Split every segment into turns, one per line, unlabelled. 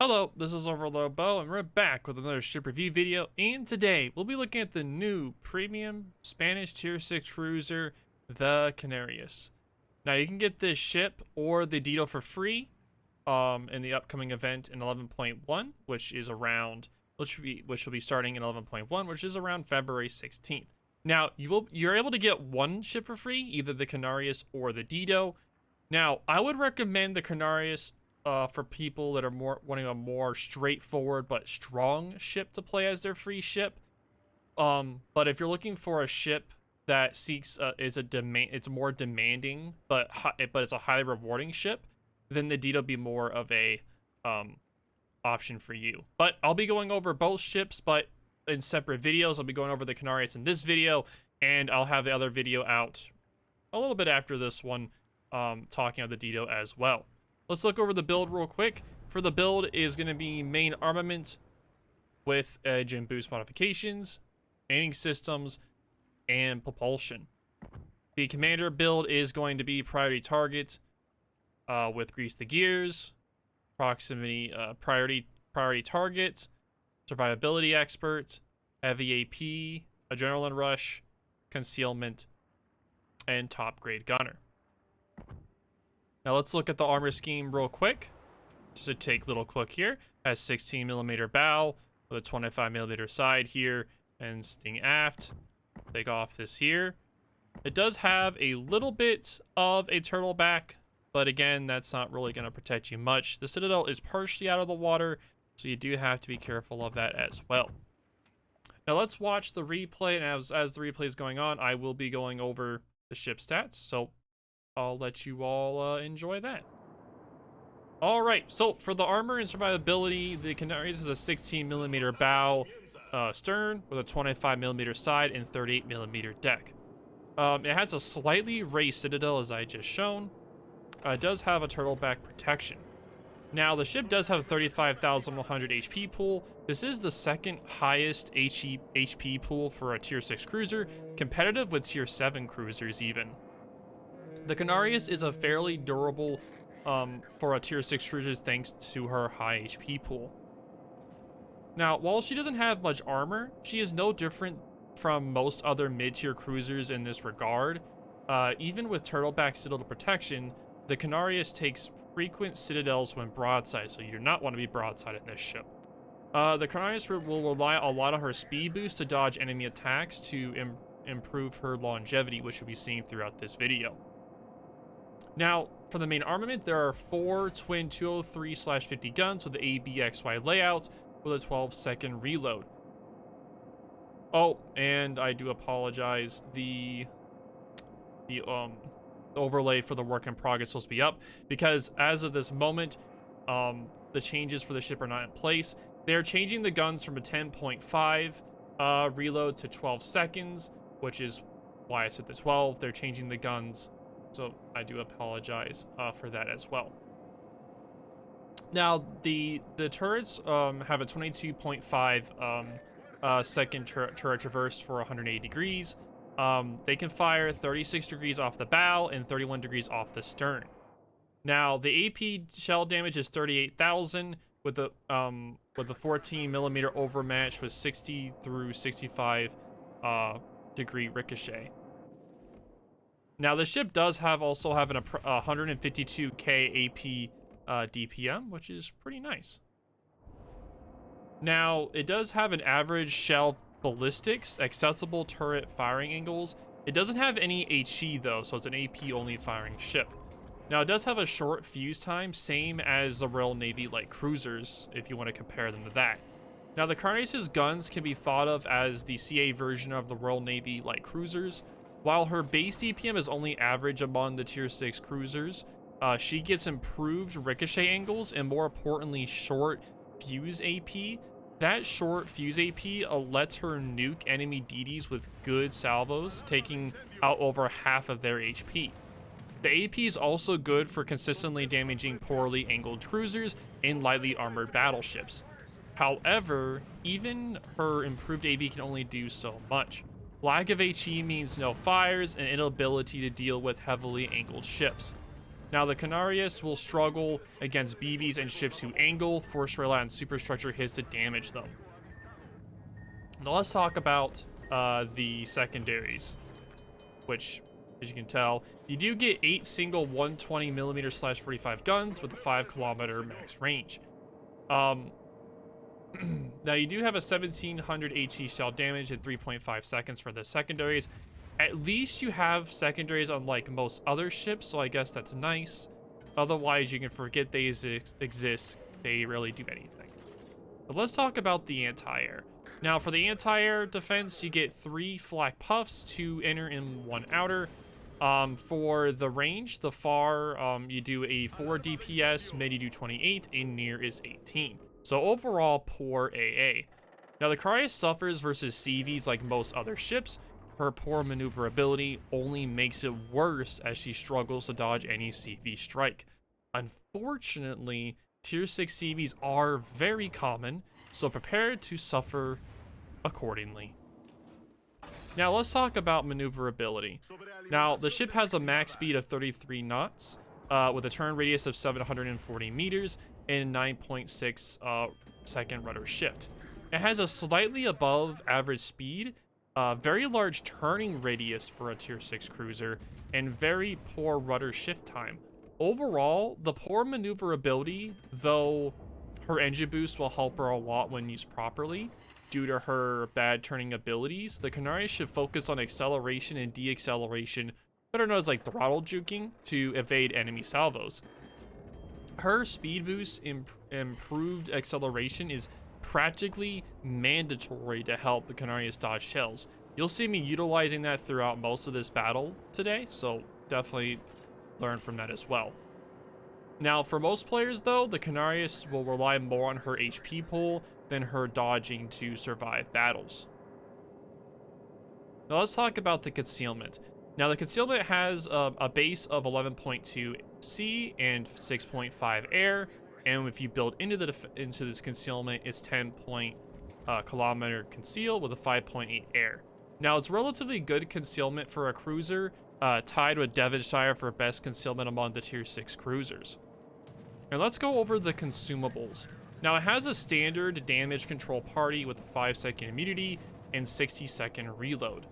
Hello, this is OverlordBou, and we're back with another ship review video. And today, we'll be looking at the new premium Spanish Tier 6 cruiser, the Canarias. Now, you can get this ship or the Dito for free in the upcoming event in 11.1, which is around, which will be starting in 11.1, which is around February 16th. Now, you're able to get one ship for free, either the Canarias or the Dito. Now, I would recommend the Canarias for people that are wanting a more straightforward but strong ship to play as their free ship. But if you're looking for a ship that seeks it's more demanding, but it's a highly rewarding ship, then the Dito be more of a option for you. But I'll be going over both ships, but in separate videos. I'll be going over the Canarias in this video, and I'll have the other video out a little bit after this one, talking about the Dito as well. Let's look over the build real quick. For the build is going to be main armament with edge and boost modifications, aiming systems, and propulsion. The commander build is going to be priority target with grease the gears, proximity priority target, survivability expert, heavy AP, adrenaline rush, concealment, and top grade gunner. Now let's look at the armor scheme real quick. Just to take a little quick here. Has 16mm bow with a 25mm side here and sting aft. Take off this here. It does have a little bit of a turtle back, but again, that's not really going to protect you much. The citadel is partially out of the water, so you do have to be careful of that as well. Now let's watch the replay, and as the replay is going on, I will be going over the ship stats. So I'll let you all enjoy that. All right, so for the armor and survivability, the Canarias has a 16mm bow stern with a 25mm side and 38mm deck. It has a slightly raised citadel, as I just shown. It does have a turtleback protection. Now, the ship does have a 35,100 HP pool. This is the second highest HP pool for a Tier 6 cruiser, competitive with Tier 7 cruisers even. The Canarias is a fairly durable for a Tier 6 cruiser thanks to her high HP pool. Now, while she doesn't have much armor, she is no different from most other mid-tier cruisers in this regard. Even with turtleback citadel protection, the Canarias takes frequent citadels when broadside, so you do not want to be broadside in this ship. The Canarias will rely a lot on her speed boost to dodge enemy attacks to improve her longevity, which you'll be seeing throughout this video. Now, for the main armament, there are 4 twin 203/50 guns with the ABXY layout with a 12-second reload. Oh, and I do apologize. The overlay for the work in progress is supposed to be up because as of this moment, the changes for the ship are not in place. They're changing the guns from a 10.5 reload to 12 seconds, which is why I said the 12. They're changing the guns. So I do apologize for that as well. Now, the turrets have a 22.5 second turret traverse for 180 degrees. They can fire 36 degrees off the bow and 31 degrees off the stern. Now, the AP shell damage is 38,000 with the 14mm overmatch with 60 through 65 degree ricochet. Now, the ship does also have a 152k AP DPM, which is pretty nice. Now, it does have an average shell ballistics, accessible turret firing angles. It doesn't have any HE though, so it's an AP only firing ship. Now, it does have a short fuse time, same as the Royal Navy light cruisers, if you want to compare them to that. Now, the Canarias' guns can be thought of as the CA version of the Royal Navy light cruisers. While her base DPM is only average among the Tier 6 cruisers, she gets improved ricochet angles and, more importantly, short fuse AP. That short fuse AP lets her nuke enemy DDs with good salvos, taking out over half of their HP. The AP is also good for consistently damaging poorly angled cruisers and lightly armored battleships. However, even her improved AP can only do so much. Lack of HE means no fires and inability to deal with heavily angled ships. Now, the Canarias will struggle against BBs and ships who angle, force rely on superstructure hits to damage them. Now, let's talk about the secondaries, which, as you can tell, you do get 8 single 120mm/45 guns with a 5km max range. Now, you do have a 1700 HE shell damage in 3.5 seconds for the secondaries. At least you have secondaries unlike most other ships, so I guess that's nice. Otherwise, you can forget they exist. They really do anything. But let's talk about the anti-air. Now, for the anti-air defense, you get 3 flak puffs, 2 inner and 1 outer. For the range, the far, you do a 4 DPS, mid you do 28, and near is 18. So overall, poor AA. Now, the Canarias suffers versus CVs like most other ships. Her poor maneuverability only makes it worse as she struggles to dodge any CV strike. Unfortunately, tier 6 CVs are very common, so prepare to suffer accordingly. Now, let's talk about maneuverability. Now, the ship has a max speed of 33 knots, with a turn radius of 740 meters and 9.6 second rudder shift. It has a slightly above average speed, very large turning radius for a tier 6 cruiser, and very poor rudder shift time. Overall, the poor maneuverability, though her engine boost will help her a lot when used properly due to her bad turning abilities, the Canarias should focus on acceleration and deacceleration, better known as like throttle juking, to evade enemy salvos. Her speed boost, improved acceleration is practically mandatory to help the Canarias dodge shells. You'll see me utilizing that throughout most of this battle today, so definitely learn from that as well. Now, for most players though, the Canarias will rely more on her HP pool than her dodging to survive battles. Now let's talk about the Concealment. Now, the Concealment has a base of 11.2 sea and 6.5 air, and if you build into this Concealment, it's 10 kilometer conceal with a 5.8 air. Now, it's relatively good concealment for a cruiser, tied with Devonshire for best concealment among the tier 6 cruisers. And let's go over the consumables. Now, it has a standard damage control party with a 5-second immunity and 60-second reload.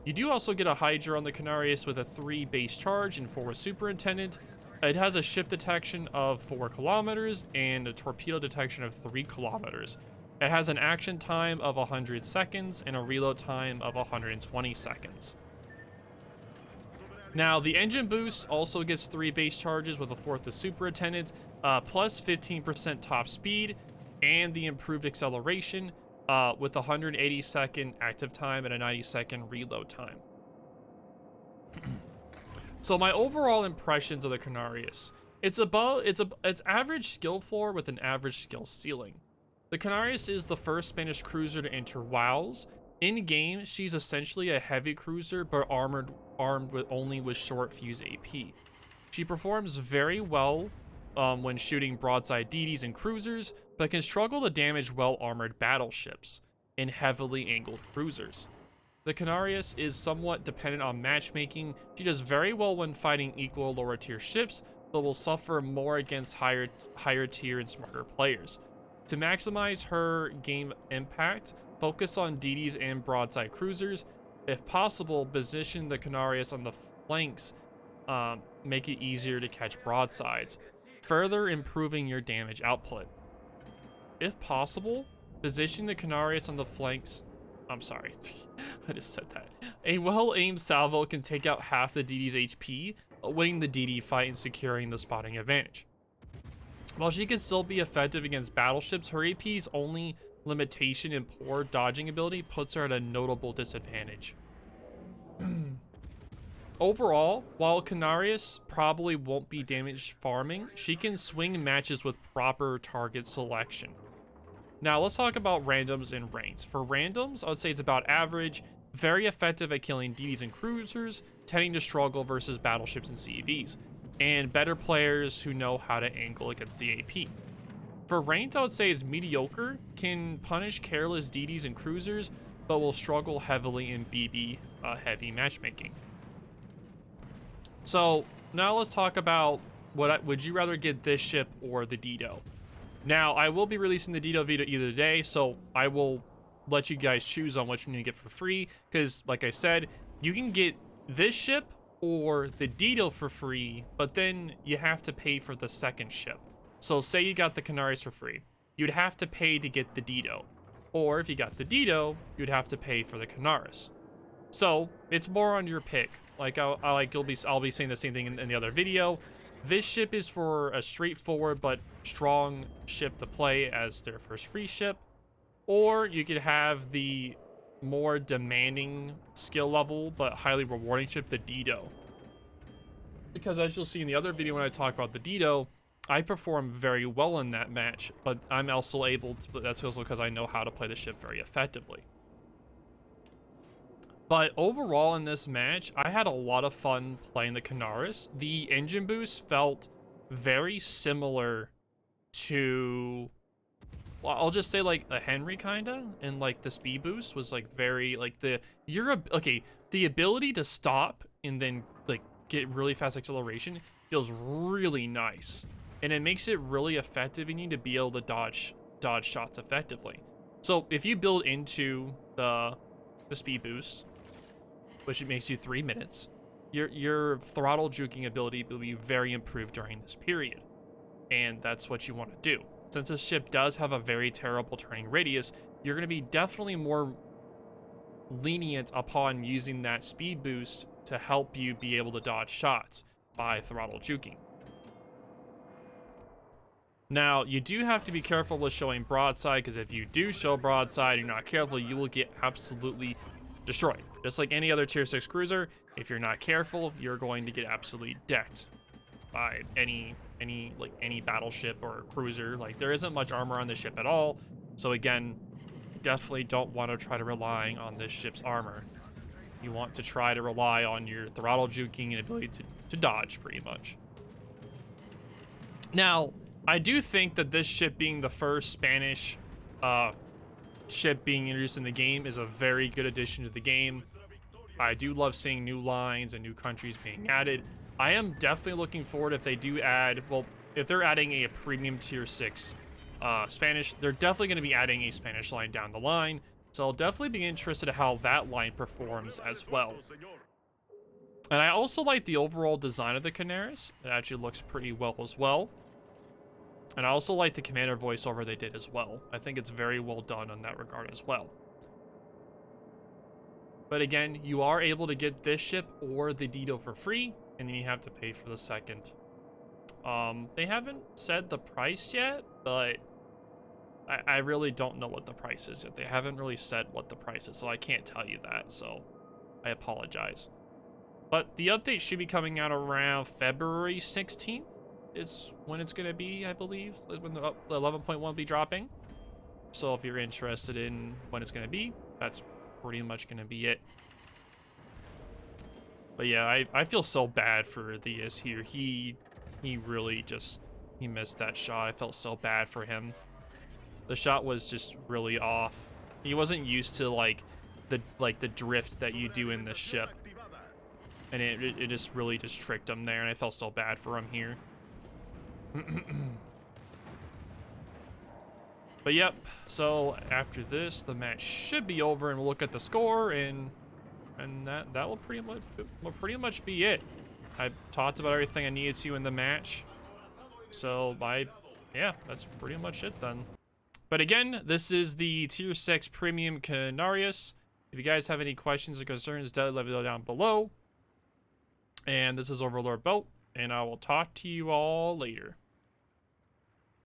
You do also get a Hydra on the Canarias with a 3 base charge and 4 superintendent. It has a ship detection of 4 kilometers and a torpedo detection of 3 kilometers. It has an action time of 100 seconds and a reload time of 120 seconds. Now, the engine boost also gets 3 base charges with a 4th of superintendent, plus 15% top speed, and the improved acceleration, with 180-second active time and a 90-second reload time. So my overall impressions of the Canarias, it's average skill floor with an average skill ceiling. The Canarias is the first Spanish cruiser to enter WoWs. In game, she's essentially a heavy cruiser, but armed only with short fuse AP. She performs very well when shooting broadside DDs and cruisers, but can struggle to damage well-armored battleships and heavily angled cruisers. The Canarias is somewhat dependent on matchmaking. She does very well when fighting equal lower tier ships, but will suffer more against higher tier and smarter players. To maximize her game impact, focus on DDs and broadside cruisers. If possible, position the Canarias on the flanks, make it easier to catch broadsides, further improving your damage output. If possible, position the Canarias on the flanks. I'm sorry, I just said that. A well-aimed salvo can take out half the DD's HP, winning the DD fight and securing the spotting advantage. While she can still be effective against battleships, her AP's only limitation and poor dodging ability puts her at a notable disadvantage. Overall, while Canarias probably won't be damage farming, she can swing matches with proper target selection. Now let's talk about randoms and ranks. For randoms, I would say it's about average, very effective at killing DDs and cruisers, tending to struggle versus battleships and CVs, and better players who know how to angle against the AP. For ranked, I would say is mediocre, can punish careless DDs and cruisers, but will struggle heavily in BB heavy matchmaking. So now let's talk about would you rather get this ship or the Dido? Now, I will be releasing the Dido video either day, so I will let you guys choose on which one you get for free, because like I said, you can get this ship or the Dido for free, but then you have to pay for the second ship. So say you got the Canarias for free, you'd have to pay to get the Dido. Or if you got the Dido, you'd have to pay for the Canarias. So it's more on your pick. Like I'll be saying the same thing in the other video. This ship is for a straightforward but strong ship to play as their first free ship. Or you could have the more demanding skill level but highly rewarding ship, the Dido. Because as you'll see in the other video when I talk about the Dido, I perform very well in that match, but I'm also able to, that's also because I know how to play the ship very effectively. But overall in this match, I had a lot of fun playing the Canarias. The engine boost felt very similar to, well, I'll just say like a Henry kinda, and like the speed boost was like very like the ability to stop and then like get really fast acceleration feels really nice, and it makes it really effective. You need to be able to dodge shots effectively. So if you build into the speed boost, which it makes you 3 minutes, your throttle juking ability will be very improved during this period, and that's what you want to do. Since this ship does have a very terrible turning radius, you're going to be definitely more lenient upon using that speed boost to help you be able to dodge shots by throttle juking. Now, you do have to be careful with showing broadside, because if you do show broadside and you're not careful, you will get absolutely destroyed. Just like any other tier 6 cruiser, if you're not careful, you're going to get absolutely decked by any battleship or cruiser. Like, there isn't much armor on the ship at all, so again, definitely don't want to try to rely on this ship's armor. You want to try to rely on your throttle juking and ability to dodge, pretty much. Now, I do think that this ship being the first Spanish ship being introduced in the game is a very good addition to the game. I do love seeing new lines and new countries being added. I am definitely looking forward if they do add, well, if they're adding a premium tier 6 Spanish, they're definitely going to be adding a Spanish line down the line. So I'll definitely be interested in how that line performs as well. And I also like the overall design of the Canarias. It actually looks pretty well as well. And I also like the commander voiceover they did as well. I think it's very well done in that regard as well. But again, you are able to get this ship or the Dido for free, and then you have to pay for the second. They haven't said the price yet, but I really don't know what the price is yet. They haven't really said what the price is, so I can't tell you that, so I apologize. But the update should be coming out around February 16th. It's when it's going to be, I believe, when the 11.1 will be dropping. So if you're interested in when it's going to be, that's pretty much going to be it. But yeah, I feel so bad for the here. He really just, he missed that shot. I felt so bad for him. The shot was just really off. He wasn't used to like the drift that you do in this ship. And it just really just tricked him there, and I felt so bad for him here. But yep, so after this, the match should be over, and we'll look at the score, and that will pretty much be it. I talked about everything I needed to in the match, so yeah, that's pretty much it then. But again, this is the tier 6 premium Canarias. If you guys have any questions or concerns, definitely let me know down below. And this is OverlordBou, and I will talk to you all later.